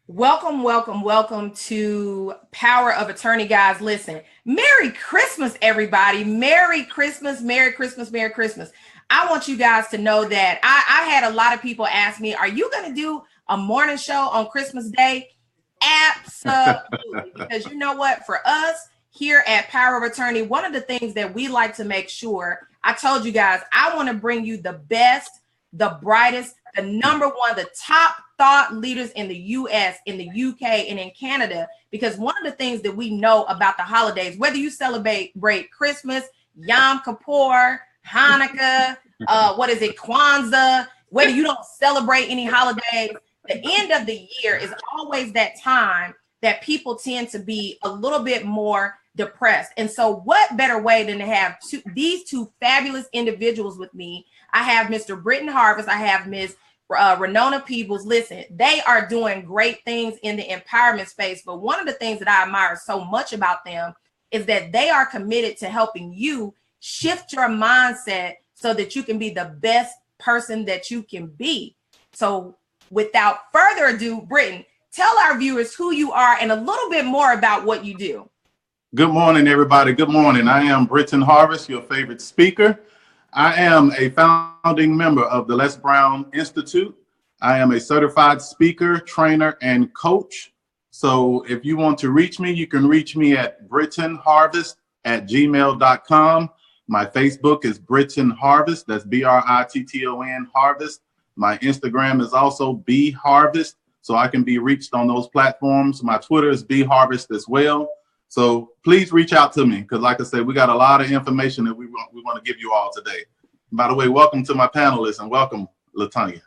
Welcome, welcome, welcome to Power of Attorney, guys. Listen, Merry Christmas, everybody. Merry Christmas, Merry Christmas, Merry Christmas. I want you guys to know that I had a lot of people ask me, are you going to do a morning show on Christmas Day? Absolutely. Because you know what? For us here at Power of Attorney, one of the things that we like to make sure, I told you guys, I want to bring you the best, the brightest, the number one, the top thought leaders in the US, in the UK, and in Canada, because one of the things that we know about the holidays, whether you celebrate Christmas, Yom Kippur, Hanukkah, Kwanzaa, whether you don't celebrate any holidays, the end of the year is always that time that people tend to be a little bit more depressed. And so what better way than to have these two fabulous individuals with me? I have Mr. Britton Harvest. I have Ms. Nona Peoples. Listen, they are doing great things in the empowerment space. But one of the things that I admire so much about them is that they are committed to helping you shift your mindset so that you can be the best person that you can be. So without further ado, Britton, tell our viewers who you are and a little bit more about what you do. Good morning, everybody. Good morning. I am Britton Harvest, your favorite speaker. I am a founding member of the Les Brown Institute. I am a certified speaker, trainer, and coach. So if you want to reach me, you can reach me at brittonharvest@gmail.com. My Facebook is Britton Harvest. That's Britton Harvest. My Instagram is also B Harvest, so I can be reached on those platforms. My Twitter is B Harvest as well. So please reach out to me because, like I said, we got a lot of information that we want to give you all today. By the way, welcome to my panelists and welcome, LaTanya.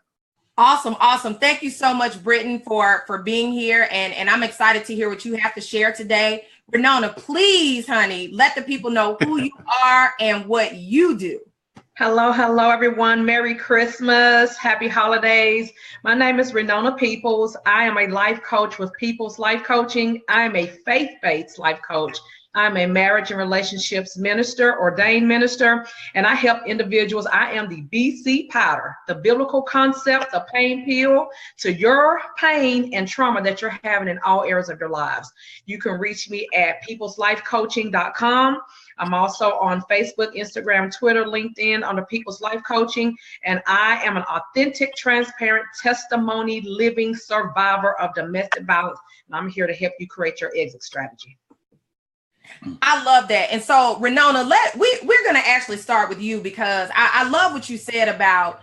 Awesome, awesome. Thank you so much, Britton, for being here, and I'm excited to hear what you have to share today. Nona, please, honey, let the people know who you are and what you do. Hello, everyone. Merry Christmas. Happy holidays. My name is Nona Peoples. I am a life coach with Peoples Life Coaching. I am a faith-based life coach. I'm a marriage and relationships minister, ordained minister, and I help individuals. I am the BC powder, the biblical concept, the pain pill to your pain and trauma that you're having in all areas of your lives. You can reach me at peopleslifecoaching.com. I'm also on Facebook, Instagram, Twitter, LinkedIn under People's Life Coaching. And I am an authentic, transparent, testimony living survivor of domestic violence. And I'm here to help you create your exit strategy. I love that. And so, Nona, we're going to actually start with you because I love what you said about,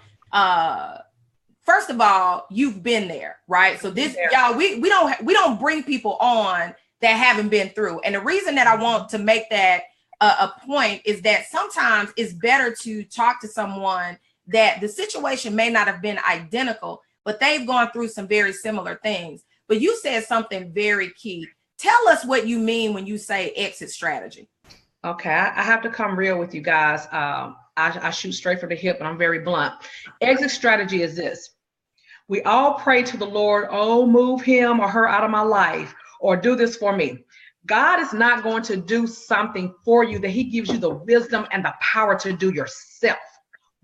first of all, you've been there, right? So this, y'all, we don't bring people on that haven't been through. And the reason that I want to make that a point is that sometimes it's better to talk to someone that the situation may not have been identical, but they've gone through some very similar things. But you said something very key. Tell us what you mean when you say exit strategy. Okay, I have to come real with you guys. I shoot straight for the hip and I'm very blunt. Exit strategy is this. We all pray to the Lord, oh, move him or her out of my life or do this for me. God is not going to do something for you that he gives you the wisdom and the power to do yourself.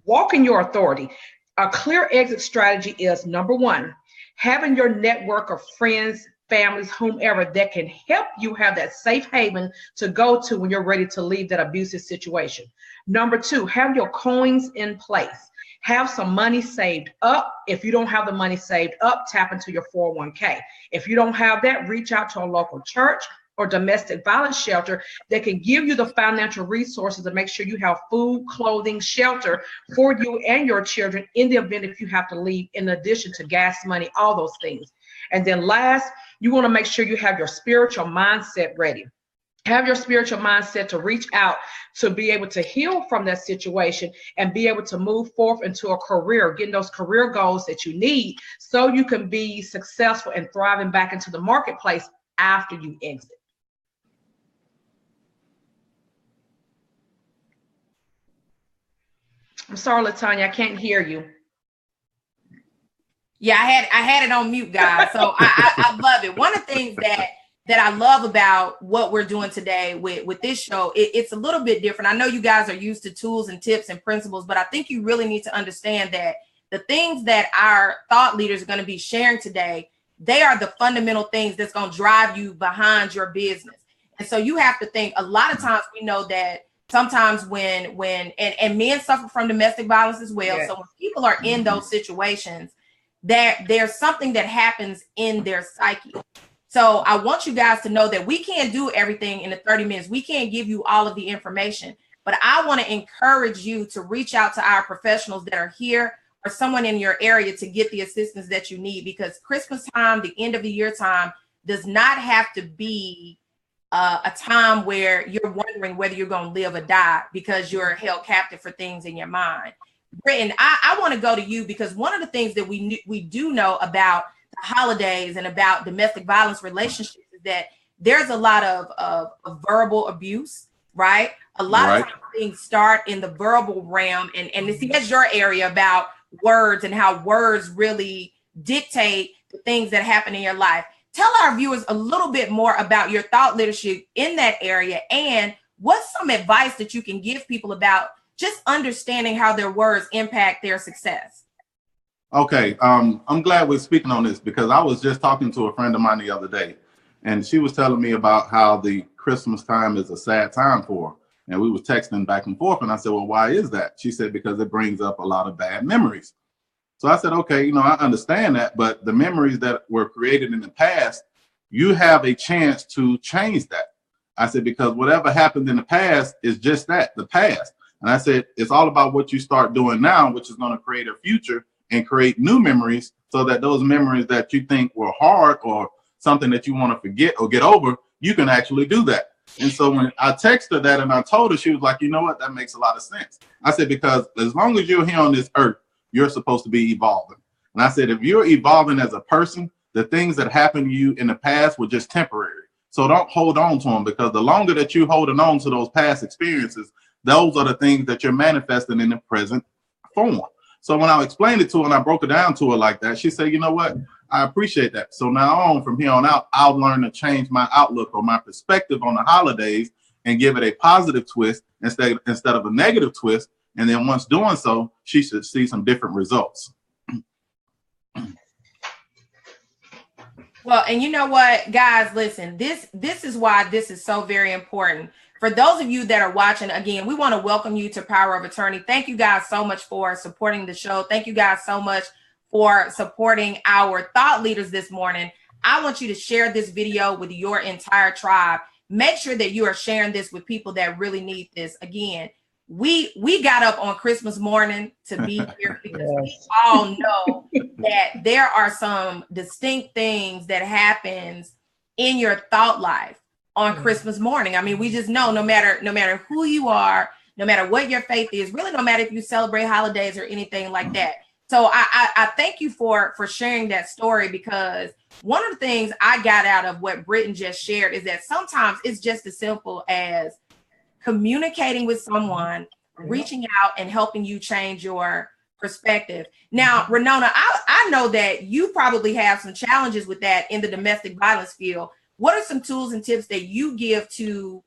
Walk in your authority. A clear exit strategy is, number one, having your network of friends, families, whomever that can help you have that safe haven to go to when you're ready to leave that abusive situation. Number two, have your coins in place. Have some money saved up. If you don't have the money saved up, tap into your 401k. If you don't have that, reach out to a local church or domestic violence shelter that can give you the financial resources to make sure you have food, clothing, shelter for you and your children in the event if you have to leave, in addition to gas money, all those things. And then last, you want to make sure you have your spiritual mindset ready. Have your spiritual mindset to reach out to be able to heal from that situation and be able to move forth into a career, getting those career goals that you need so you can be successful and thriving back into the marketplace after you exit. I'm sorry, LaTanya, I can't hear you. Yeah, I had it on mute, guys. So I love it. One of the things that I love about what we're doing today with this show, it's a little bit different. I know you guys are used to tools and tips and principles, but I think you really need to understand that the things that our thought leaders are going to be sharing today, they are the fundamental things that's going to drive you behind your business. And so you have to think, a lot of times we know that sometimes when men suffer from domestic violence as well. Yes. So when people are in those situations, that there's something that happens in their psyche. So I want you guys to know that we can't do everything in the 30 minutes. We can't give you all of the information, but I want to encourage you to reach out to our professionals that are here or someone in your area to get the assistance that you need, because Christmas time, the end of the year time, does not have to be a time where you're wondering whether you're going to live or die because you're held captive for things in your mind. Britton, I want to go to you, because one of the things that we do know about the holidays and about domestic violence relationships is that there's a lot of verbal abuse, right? A lot of times things start in the verbal realm, and see, that's your area about words and how words really dictate the things that happen in your life. Tell our viewers a little bit more about your thought leadership in that area, and what's some advice that you can give people about just understanding how their words impact their success. Okay, I'm glad we're speaking on this, because I was just talking to a friend of mine the other day, and she was telling me about how the Christmas time is a sad time for her. And we were texting back and forth, and I said, well, why is that? She said, because it brings up a lot of bad memories. So I said, okay, I understand that, but the memories that were created in the past, you have a chance to change that. I said, because whatever happened in the past is just that, the past. And I said, it's all about what you start doing now, which is going to create a future and create new memories, so that those memories that you think were hard or something that you want to forget or get over, you can actually do that. And so when I texted her that and I told her, she was like, you know what, that makes a lot of sense. I said, because as long as you're here on this earth, you're supposed to be evolving. And I said, if you're evolving as a person, the things that happened to you in the past were just temporary. So don't hold on to them, because the longer that you're holding on to those past experiences, those are the things that you're manifesting in the present form. So when I explained it to her and I broke it down to her like that, she said, you know what, I appreciate that. So now on, from here on out, I'll learn to change my outlook or my perspective on the holidays and give it a positive twist instead of a negative twist. And then once doing so, she should see some different results. Well, and you know what, guys, listen, this is why this is so very important. For those of you that are watching, again, we want to welcome you to Power of Attorney. Thank you guys so much for supporting the show. Thank you guys so much for supporting our thought leaders this morning. I want you to share this video with your entire tribe. Make sure that you are sharing this with people that really need this. Again, we got up on Christmas morning to be here because we all know that there are some distinct things that happens in your thought life on Christmas morning. I mean, we just know no matter who you are, no matter what your faith is, really no matter if you celebrate holidays or anything like that. So I thank you for sharing that story, because one of the things I got out of what Britton just shared is that sometimes it's just as simple as communicating with someone, reaching out and helping you change your perspective. Now, Nona, I know that you probably have some challenges with that in the domestic violence field. What are some tools and tips that you give to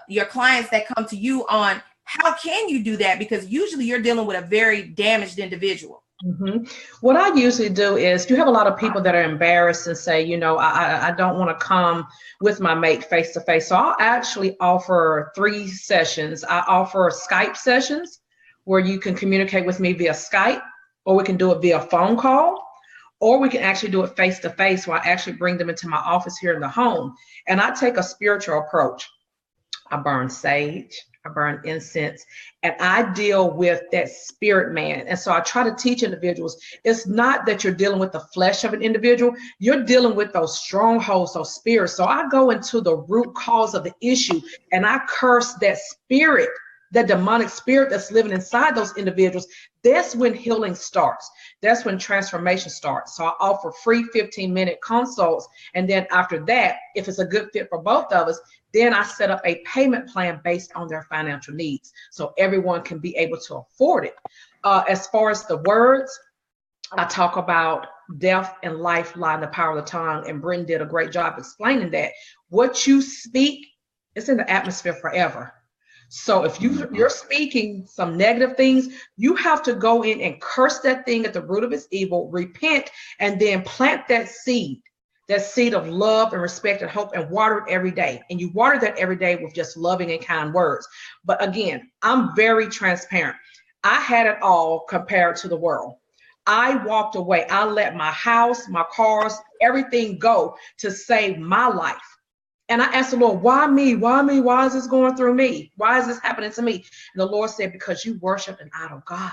your clients that come to you on how can you do that? Because usually you're dealing with a very damaged individual. Mm-hmm. What I usually do is, you have a lot of people that are embarrassed and say, I don't want to come with my mate face to face. So I'll actually offer 3 sessions. I offer Skype sessions where you can communicate with me via Skype, or we can do it via phone call, or we can actually do it face to face, where I actually bring them into my office here in the home. And I take a spiritual approach. I burn sage, I burn incense, and I deal with that spirit man. And so I try to teach individuals, it's not that you're dealing with the flesh of an individual, you're dealing with those strongholds, those spirits. So I go into the root cause of the issue and I curse that spirit, that demonic spirit that's living inside those individuals. That's when healing starts. That's when transformation starts. So I offer free 15-minute consults. And then after that, if it's a good fit for both of us, then I set up a payment plan based on their financial needs, so everyone can be able to afford it. As far as the words, I talk about death and life lie in the power of the tongue, and Britton did a great job explaining that. What you speak is in the atmosphere forever. So if you're speaking some negative things, you have to go in and curse that thing at the root of its evil, repent, and then plant that seed of love and respect and hope, and water it every day. And you water that every day with just loving and kind words. But again, I'm very transparent. I had it all compared to the world. I walked away. I let my house, my cars, everything go to save my life. And I asked the Lord, why me? Why me? Why is this going through me? Why is this happening to me? And the Lord said, because you worship an idol God.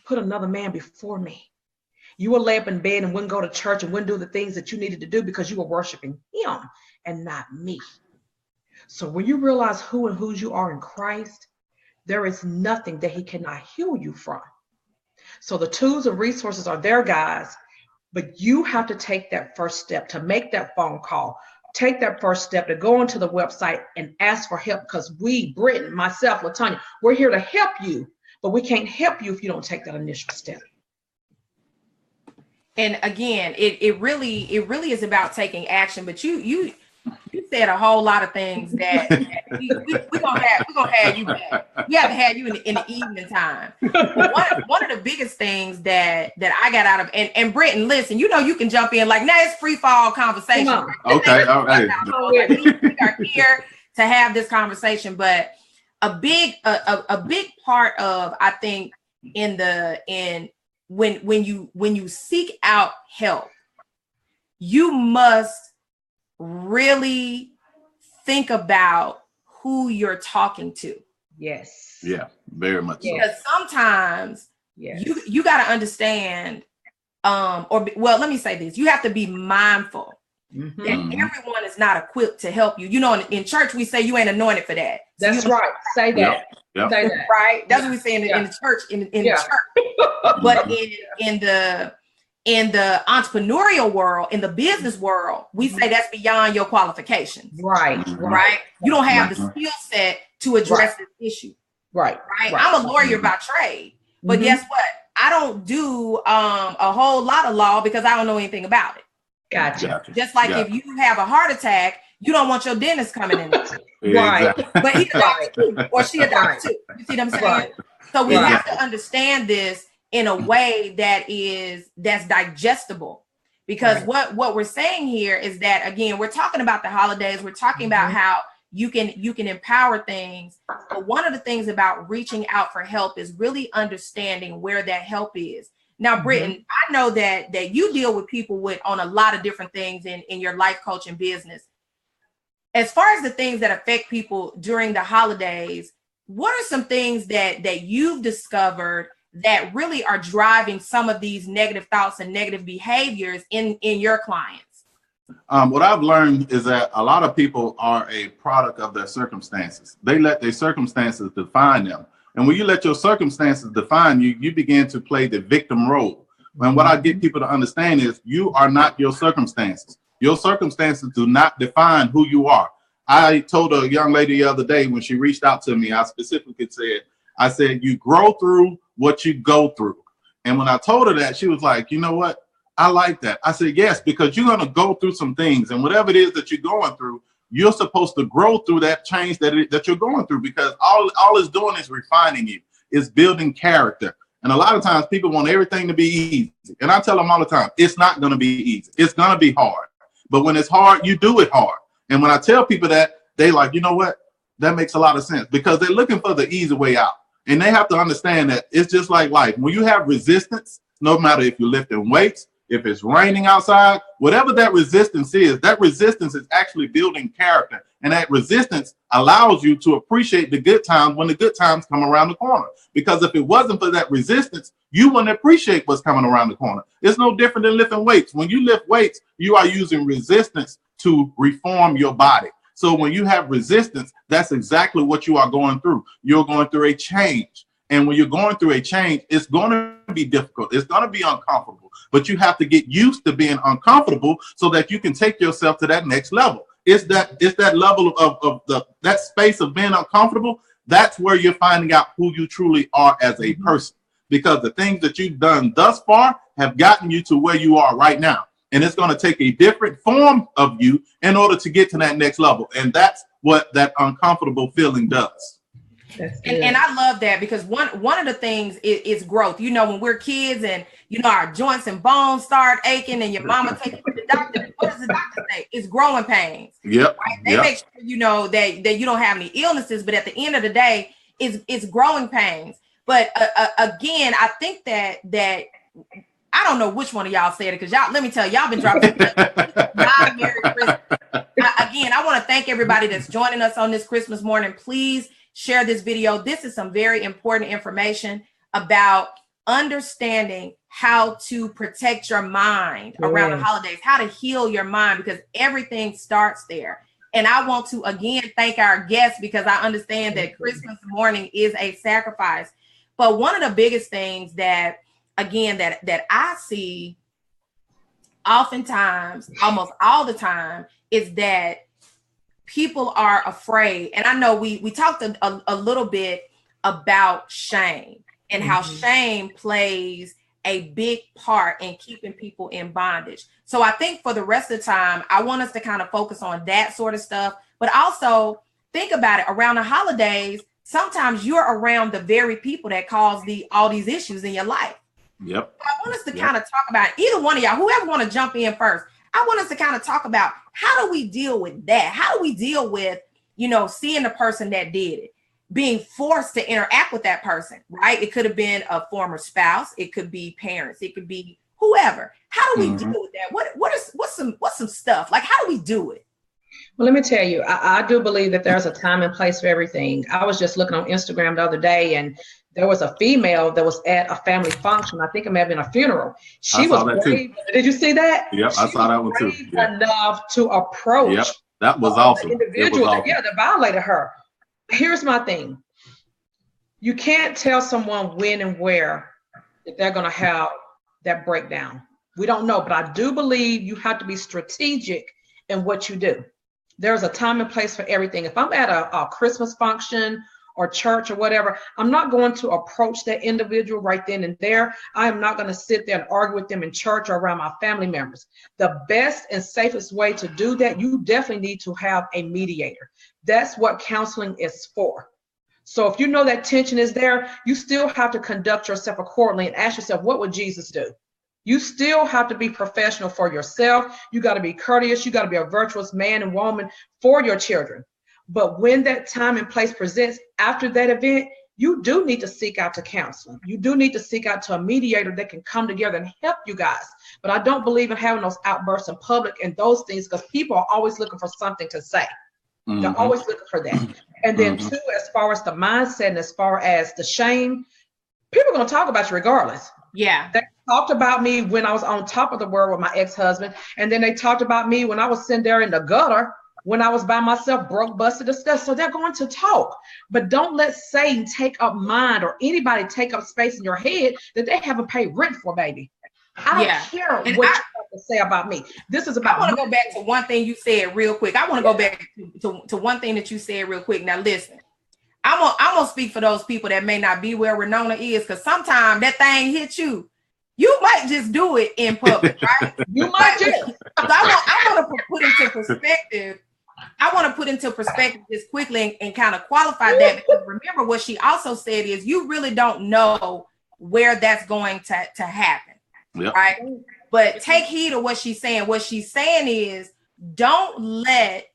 Put another man before me. You would lay up in bed and wouldn't go to church and wouldn't do the things that you needed to do because you were worshiping him and not me. So when you realize who and whose you are in Christ, there is nothing that he cannot heal you from. So the tools and resources are there, guys, but you have to take that first step to make that phone call. Take that first step to go onto the website and ask for help, because we, Brittany, myself, LaTanya, we're here to help you, but we can't help you if you don't take that initial step. And again, it really is about taking action. But you said a whole lot of things that we're gonna have you back. We have to have you in the evening time. One of the biggest things that I got out of, and Britton, listen, you know you can jump in like, now it's free fall conversation. Okay, all right. We are here to have this conversation, but a big part of, I think, when you seek out help, you must really think about who you're talking to. Yes. Yeah, very much so. Because sometimes you got to understand, let me say this. You have to be mindful that everyone is not equipped to help you. You know, in church, we say you ain't anointed for that. So that's right. Say that. Yep. Say that. Right? That's what we say in the church, in the church. But in the entrepreneurial world, in the business world, we say that's beyond your qualifications. Right. You don't have the skill set to address this issue. Right. I'm a lawyer by trade, but guess what? I don't do a whole lot of law because I don't know anything about it. Gotcha. Just like if you have a heart attack, you don't want your dentist coming in there. Right. But he's a doctor too, or she a doctor too. You see what I'm saying? Right. So we have to understand this in a way that's digestible. Because what we're saying here is that, again, we're talking about the holidays. We're talking about how you can empower things. But one of the things about reaching out for help is really understanding where that help is. Now, Britton, I know that you deal with people on a lot of different things in your life coaching business. As far as the things that affect people during the holidays, what are some things that you've discovered that really are driving some of these negative thoughts and negative behaviors in your clients? What I've learned is that a lot of people are a product of their circumstances. They let their circumstances define them. And when you let your circumstances define you, you begin to play the victim role. And what I get people to understand is you are not your circumstances. Your circumstances do not define who you are. I told a young lady the other day when she reached out to me, I specifically said, you grow through what you go through. And when I told her that, she was like, you know what? I like that. I said, yes, because you're going to go through some things, and whatever it is that you're going through, you're supposed to grow through that change that you're going through, because all it's doing is refining you. It's building character. And a lot of times people want everything to be easy. And I tell them all the time, it's not going to be easy. It's going to be hard. But when it's hard, you do it hard. And when I tell people that, they like, you know what? That makes a lot of sense, because they're looking for the easy way out. And they have to understand that it's just like life. When you have resistance, no matter if you're lifting weights, if it's raining outside, whatever that resistance is actually building character. And that resistance allows you to appreciate the good times when the good times come around the corner. Because if it wasn't for that resistance, you wouldn't appreciate what's coming around the corner. It's no different than lifting weights. When you lift weights, you are using resistance to reform your body. So when you have resistance, that's exactly what you are going through. You're going through a change. And when you're going through a change, it's going to be difficult. It's going to be uncomfortable. But you have to get used to being uncomfortable so that you can take yourself to that next level. It's that level of that space of being uncomfortable. That's where you're finding out who you truly are as a person. Because the things that you've done thus far have gotten you to where you are right now. And it's going to take a different form of you in order to get to that next level. And that's what that uncomfortable feeling does. And I love that, because one of the things is growth. You know, when we're kids and, you know, our joints and bones start aching and your mama takes you to the doctor, what does the doctor say? It's growing pains. Yep. Right? They make sure, you know, that you don't have any illnesses, but at the end of the day, it's growing pains. But again, I think that I don't know which one of y'all said it, because y'all, let me tell you, y'all been dropping Merry Christmas. Again, I want to thank everybody that's joining us on this Christmas morning. Please share this video. This is some very important information about understanding how to protect your mind around the holidays, how to heal your mind, because everything starts there. And I want to again thank our guests, because I understand that Christmas morning is a sacrifice. But one of the biggest things that, again, that I see oftentimes, almost all the time, is that people are afraid. And I know we talked a little bit about shame and how shame plays a big part in keeping people in bondage. So I think for the rest of the time, I want us to kind of focus on that sort of stuff, but also think about it around the holidays. Sometimes you're around the very people that cause all these issues in your life. Yep. I want us to kind of talk about, either one of y'all, whoever want to jump in first, I want us to kind of talk about, how do we deal with that? How do we deal with, you know, seeing the person that did it, being forced to interact with that person, right? It could have been a former spouse. It could be parents. It could be whoever. How do we deal with that? What's some stuff? Like, how do we do it? Well, let me tell you, I do believe that there's a time and place for everything. I was just looking on Instagram the other day, and there was a female that was at a family function. I think it may have been a funeral. She was brave. Did you see that? Yep, I saw that one too. Enough to approach. Yep, that was awesome. The individual that violated her. Here's my thing. You can't tell someone when and where that they're going to have that breakdown. We don't know, but I do believe you have to be strategic in what you do. There's a time and place for everything. If I'm at a Christmas function or church or whatever, I'm not going to approach that individual right then and there. I am not going to sit there and argue with them in church or around my family members. The best and safest way to do that, you definitely need to have a mediator. That's what counseling is for. So if you know that tension is there, you still have to conduct yourself accordingly and ask yourself, what would Jesus do? You still have to be professional for yourself. You got to be courteous. You got to be a virtuous man and woman for your children. But when that time and place presents after that event, you do need to seek out to counseling. You do need to seek out to a mediator that can come together and help you guys. But I don't believe in having those outbursts in public and those things, because people are always looking for something to say. They're always looking for that. And then too, as far as the mindset and as far as the shame, people are going to talk about you regardless. Yeah. They talked about me when I was on top of the world with my ex-husband. And then they talked about me when I was sitting there in the gutter, when I was by myself, broke, busted, disgusted. So they're going to talk. But don't let Satan take up mind or anybody take up space in your head that they haven't paid rent for, baby. I don't care what you have to say about me. This is about. I want to go back to one thing you said real quick. I want to go back to one thing that you said real quick. Now listen, I'm gonna speak for those people that may not be where Nona is, because sometimes that thing hits you. You might just do it in public, right? You might just. I want to put into perspective. I want to put into perspective just quickly and kind of qualify that, because remember what she also said is you really don't know where that's going to happen. Yep. Right. But take heed of what she's saying. What she's saying is, don't let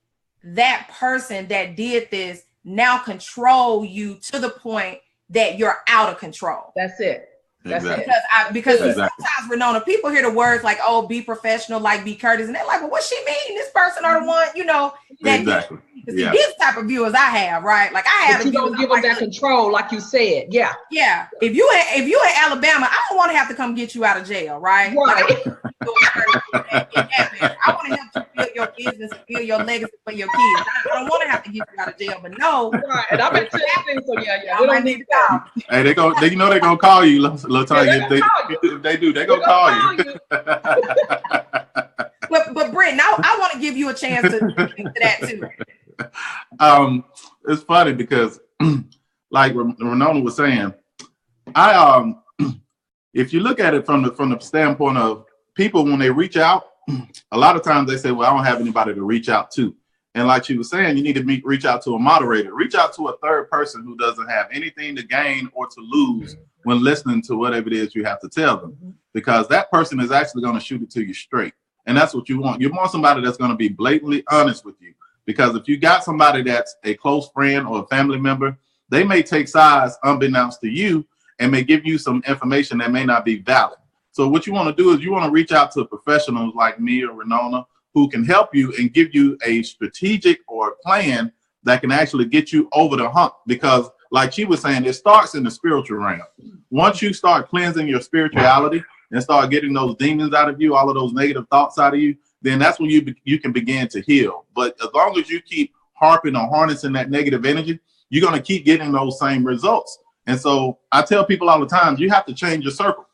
that person that did this now control you to the point that you're out of control. That's it. That's exactly. it. Because sometimes, Nona, people hear the words like, oh, be professional, like be courteous. And they're like, well, what she mean? This person are the one, you know, that these type of viewers I have, right? Like I have. You don't give them that control, like you said. Yeah. Yeah. If you in Alabama, I don't want to have to come get you out of jail, right? Right. I want to help you build your business, build your legacy for your kids. I don't want to have to get you out of jail, but no. Right. And I've been telling things, so yeah. We don't need that. Hey, they know they're gonna call you, Latonya. If they do, they're gonna call you. But Brent, now I want to give you a chance to speak to that too. It's funny because, like Nona was saying, if you look at it from the standpoint of people, when they reach out, a lot of times they say, well, I don't have anybody to reach out to. And like she was saying, you need to reach out to a moderator, reach out to a third person who doesn't have anything to gain or to lose when listening to whatever it is you have to tell them, because that person is actually going to shoot it to you straight. And that's what you want. You want somebody that's going to be blatantly honest with you, because if you got somebody that's a close friend or a family member, they may take sides unbeknownst to you and may give you some information that may not be valid. So what you want to do is you want to reach out to professionals like me or Nona who can help you and give you a strategic or plan that can actually get you over the hump. Because like she was saying, it starts in the spiritual realm. Once you start cleansing your spirituality and start getting those demons out of you, all of those negative thoughts out of you, then that's when you can begin to heal. But as long as you keep harping or harnessing that negative energy, you're going to keep getting those same results. And so I tell people all the time, you have to change your circle.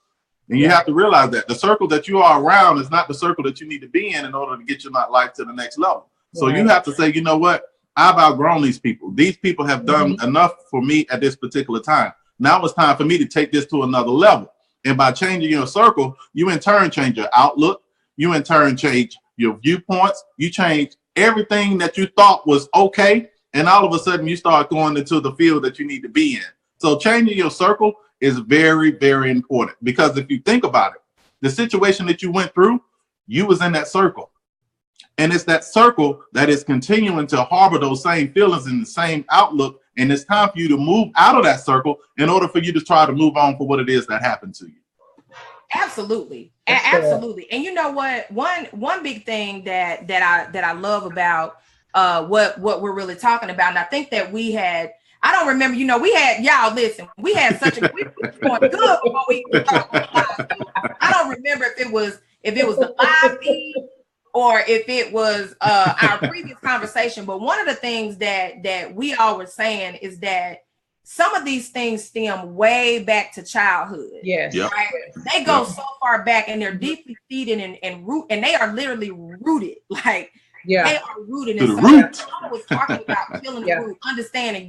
And you have to realize that the circle that you are around is not the circle that you need to be in order to get your life to the next level. So you have to say, you know what? I've outgrown these people. These people have done enough for me at this particular time. Now it's time for me to take this to another level. And by changing your circle, you in turn change your outlook. You in turn change your viewpoints. You change everything that you thought was okay. And all of a sudden you start going into the field that you need to be in. So changing your circle is very, very important, because if you think about it, the situation that you went through, you was in that circle. And it's that circle that is continuing to harbor those same feelings and the same outlook. And it's time for you to move out of that circle in order for you to try to move on for what it is that happened to you. Absolutely. Absolutely. And you know what? One big thing that I love about what we're really talking about, and I think that I don't remember, we had, y'all listen, we had such a quick going good before we started. I don't remember if it was the live feed or if it was our previous conversation. But one of the things that we all were saying is that some of these things stem way back to childhood. Yes. Yep. Right? They go so far back, and they're deeply seated and root, and they are literally rooted. Like, they are rooted in something. I was talking about killing the root, understanding,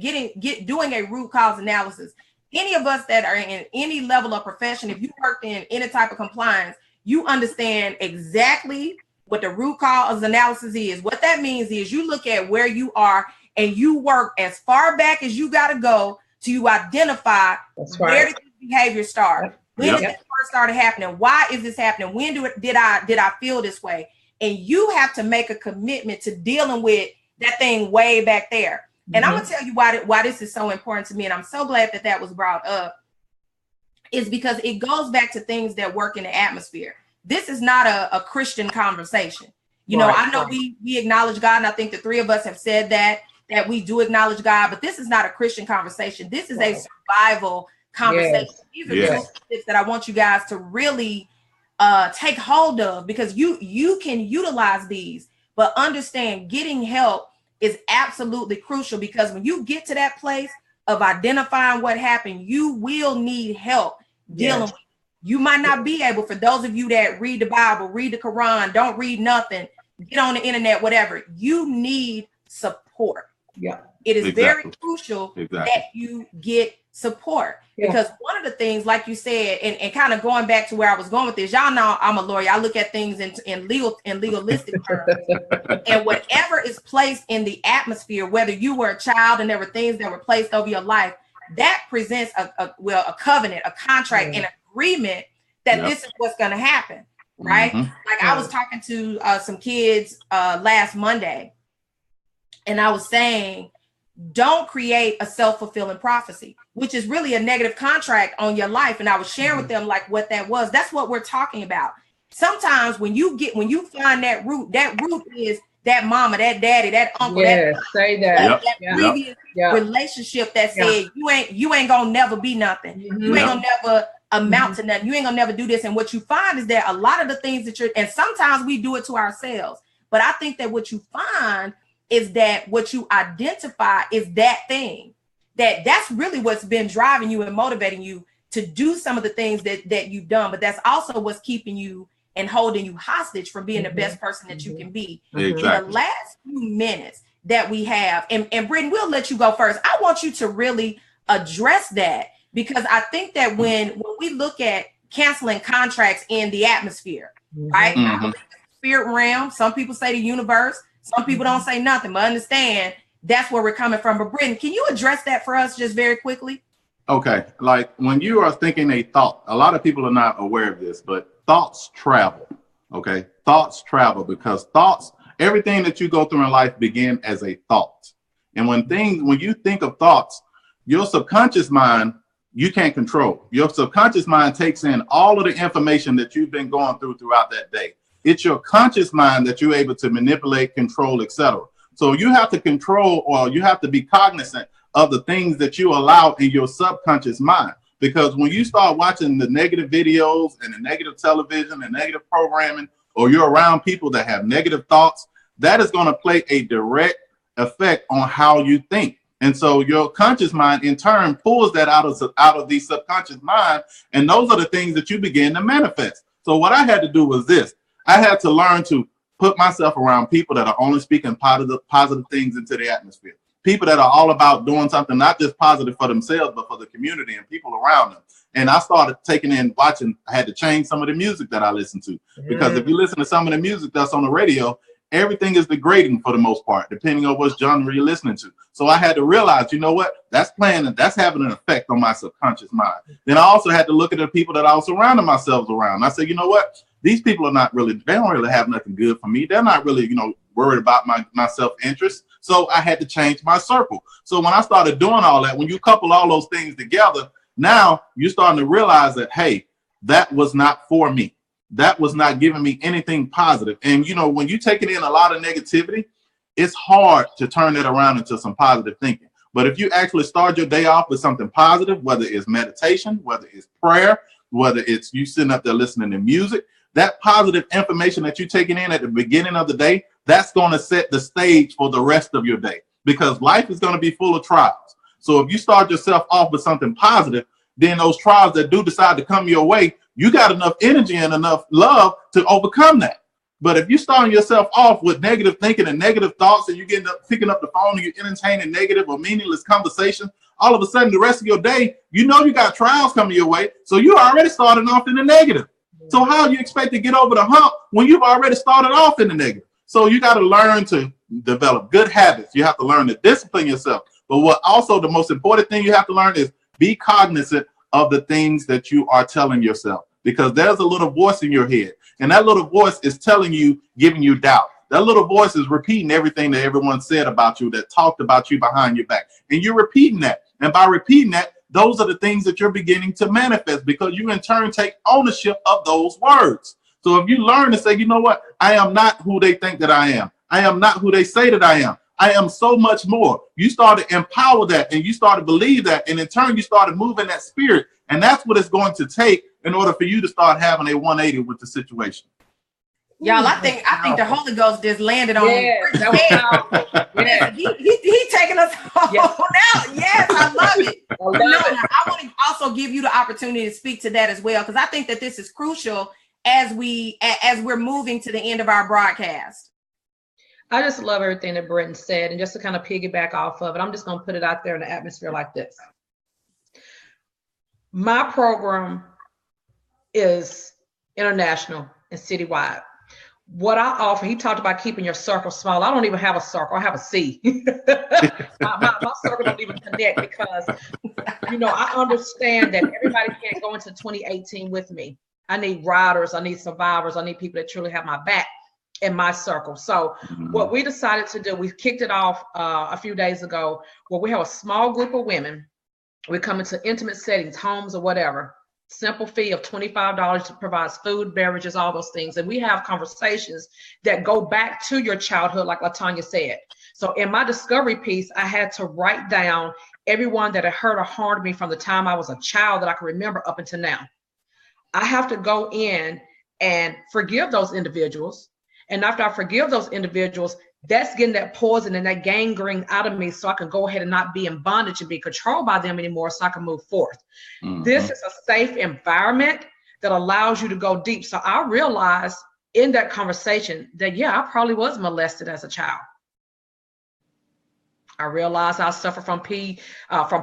doing a root cause analysis. Any of us that are in any level of profession, if you worked in any type of compliance, you understand exactly what the root cause analysis is. What that means is you look at where you are and you work as far back as you got to go to identify where did this behavior start? When did this first started happening? Why is this happening? When did I feel this way? And you have to make a commitment to dealing with that thing way back there. And I'm gonna tell you why this is so important to me, and I'm so glad that was brought up, is because it goes back to things that work in the atmosphere. This is not a Christian conversation. I know we acknowledge God, and I think the three of us have said that we do acknowledge God, but this is not a Christian conversation. This is a survival conversation. These are tips that I want you guys to really take hold of, because you can utilize these, but understand getting help is absolutely crucial, because when you get to that place of identifying what happened, you will need help dealing with it. You might not be able, for those of you that read the Bible, read the Quran, don't read nothing, get on the internet, whatever, you need support. It is very crucial that you get support, because one of the things, like you said, and kind of going back to where I was going with this, y'all know I'm a lawyer. I look at things in legalistic terms, and whatever is placed in the atmosphere, whether you were a child and there were things that were placed over your life, that presents a covenant, a contract, an agreement that this is what's going to happen, right? Like I was talking to some kids last Monday, and I was saying, don't create a self-fulfilling prophecy, which is really a negative contract on your life. And I was sharing with them like what that was. That's what we're talking about. Sometimes when you find that root is that mama, that daddy, that uncle, that previous relationship that said you ain't gonna never be nothing. You ain't gonna never amount to nothing. You ain't gonna never do this. And what you find is that a lot of the things and sometimes we do it to ourselves, but I think that what you find is that what you identify is that thing, that's really what's been driving you and motivating you to do some of the things that you've done, but that's also what's keeping you and holding you hostage from being the best person that you can be. In the last few minutes that we have, and Brittany, we'll let you go first. I want you to really address that, because I think that when we look at canceling contracts in the atmosphere, right? Spirit realm, some people say the universe, Some people don't say nothing, but understand that's where we're coming from. But Britton, can you address that for us just very quickly? Okay, like when you are thinking a thought, a lot of people are not aware of this, but thoughts travel. Okay, thoughts travel because thoughts, everything that you go through in life begin as a thought. And when you think of thoughts, your subconscious mind, you can't control. Your subconscious mind takes in all of the information that you've been going through throughout that day. It's your conscious mind that you're able to manipulate, control, etc. So you have to control, or you have to be cognizant of the things that you allow in your subconscious mind. Because when you start watching the negative videos and the negative television and negative programming, or you're around people that have negative thoughts, that is going to play a direct effect on how you think. And so your conscious mind in turn pulls that out of the subconscious mind. And those are the things that you begin to manifest. So what I had to do was this. I had to learn to put myself around people that are only speaking positive things into the atmosphere. People that are all about doing something, not just positive for themselves, but for the community and people around them. And I started taking in, watching, I had to change some of the music that I listen to. Because if you listen to some of the music that's on the radio, everything is degrading for the most part, depending on what genre you're listening to. So I had to realize, you know what, that's playing and that's having an effect on my subconscious mind. Then I also had to look at the people that I was surrounding myself around. I said, you know what, these people are not really, they don't really have nothing good for me. They're not really, worried about my self-interest. So I had to change my circle. So when I started doing all that, when you couple all those things together, now you're starting to realize that, hey, that was not for me. That was not giving me anything positive. And, when you're taking in a lot of negativity, it's hard to turn it around into some positive thinking. But if you actually start your day off with something positive, whether it's meditation, whether it's prayer, whether it's you sitting up there listening to music, that positive information that you're taking in at the beginning of the day, that's going to set the stage for the rest of your day, because life is going to be full of trials. So if you start yourself off with something positive, then those trials that do decide to come your way, you got enough energy and enough love to overcome that. But if you're starting yourself off with negative thinking and negative thoughts, and you get up picking up the phone and you're entertaining negative or meaningless conversation, all of a sudden the rest of your day, you got trials coming your way. So you already started off in the negative. So how do you expect to get over the hump when you've already started off in the negative? So you got to learn to develop good habits. You have to learn to discipline yourself. But what also the most important thing you have to learn is be cognizant of the things that you are telling yourself, because there's a little voice in your head, and that little voice is telling you, giving you doubt. That little voice is repeating everything that everyone said about you, that talked about you behind your back, and you're repeating that. And by repeating that, those are the things that you're beginning to manifest, because you in turn take ownership of those words. So if you learn to say, you know what, I am not who they think that I am. I am not who they say that I am. I am so much more. You start to empower that, and you start to believe that. And in turn, you started moving that spirit. And that's what it's going to take in order for you to start having a 180 with the situation. Y'all, I think the Holy Ghost just landed on that was powerful. Yeah. He taking us home now. Yes, I love it. I want to also give you the opportunity to speak to that as well, because I think that this is crucial as we're moving to the end of our broadcast. I just love everything that Britton said, and just to kind of piggyback off of it, I'm just going to put it out there in the atmosphere like this. My program is international and citywide. What I offer, he talked about keeping your circle small. I don't even have a circle. I have a C. my circle don't even connect, because, I understand that everybody can't go into 2018 with me. I need riders. I need survivors. I need people that truly have my back in my circle. So what we decided to do, we kicked it off a few days ago, where we have a small group of women. We come into intimate settings, homes or whatever. Simple fee of $25 to provide food, beverages, all those things. And we have conversations that go back to your childhood, like LaTanya said. So in my discovery piece, I had to write down everyone that had hurt or harmed me from the time I was a child that I can remember up until now. I have to go in and forgive those individuals. And after I forgive those individuals, that's getting that poison and that gangrene out of me, so I can go ahead and not be in bondage and be controlled by them anymore, so I can move forth. This is a safe environment that allows you to go deep. So I realized in that conversation that, I probably was molested as a child. I realized I suffer from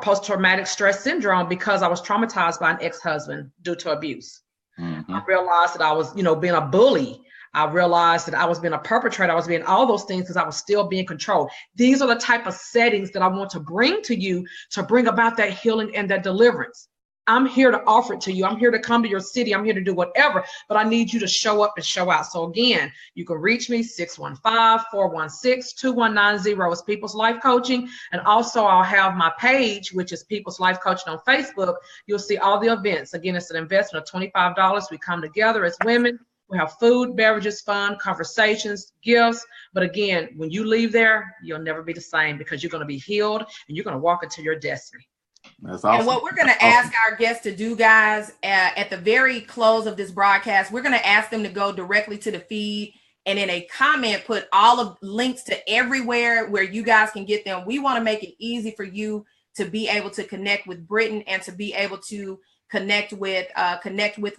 post-traumatic stress syndrome because I was traumatized by an ex-husband due to abuse. I realized that I was, being a bully. I realized that I was being a perpetrator. I was being all those things because I was still being controlled. These are the type of settings that I want to bring to you to bring about that healing and that deliverance. I'm here to offer it to you. I'm here to come to your city. I'm here to do whatever, but I need you to show up and show out. So again, you can reach me 615-416-2190. It's People's Life Coaching. And also I'll have my page, which is People's Life Coaching on Facebook. You'll see all the events. Again, it's an investment of $25. We come together as women. We have food, beverages, fun, conversations, gifts. But again, when you leave there, you'll never be the same because you're going to be healed and you're going to walk into your destiny. That's awesome. And what we're going to ask our guests to do, guys, at the very close of this broadcast, we're going to ask them to go directly to the feed and in a comment, put all of links to everywhere where you guys can get them. We want to make it easy for you to be able to connect with Britton and to be able to connect with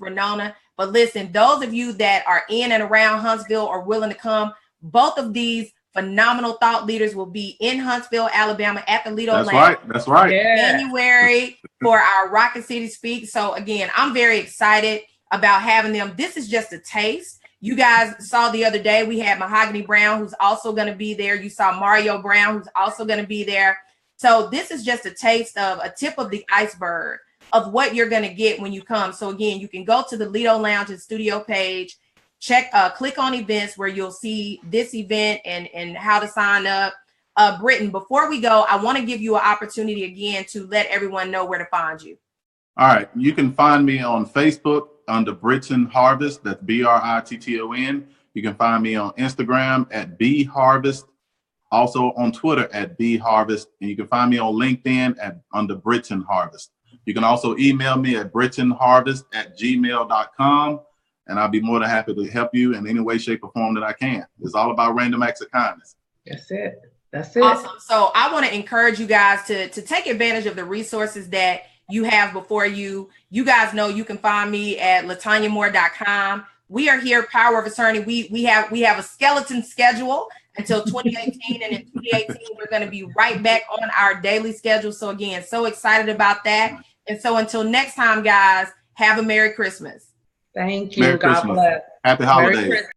Nona. But listen, those of you that are in and around Huntsville or willing to come, both of these phenomenal thought leaders will be in Huntsville, Alabama at the Lido Lounge. That's right. Yeah. January for our Rocket City Speak. So again, I'm very excited about having them. This is just a taste. You guys saw the other day, we had Mahogany Brown, who's also going to be there. You saw Mario Brown, who's also going to be there. So this is just a taste of a tip of the iceberg of what you're going to get when you come. So again, you can go to the Lido Lounge and studio page, click on events where you'll see this event and how to sign up. Britton, before we go, I want to give you an opportunity again to let everyone know where to find you. All right. You can find me on Facebook under Britton Harvest. That's Britton. You can find me on Instagram at bharvest. Also on Twitter at bharvest. And you can find me on LinkedIn under Britton Harvest. You can also email me at brittonharvest@gmail.com. And I'll be more than happy to help you in any way, shape, or form that I can. It's all about random acts of kindness. That's it. That's it. Awesome. So I want to encourage you guys to take advantage of the resources that you have before you. You guys know you can find me at latanyamore.com. We are here, Power of Attorney. We have a skeleton schedule until 2018. And in 2018, we're going to be right back on our daily schedule. So again, so excited about that. And so until next time, guys, have a Merry Christmas. Thank you. Merry God Christmas. bless. Happy holidays.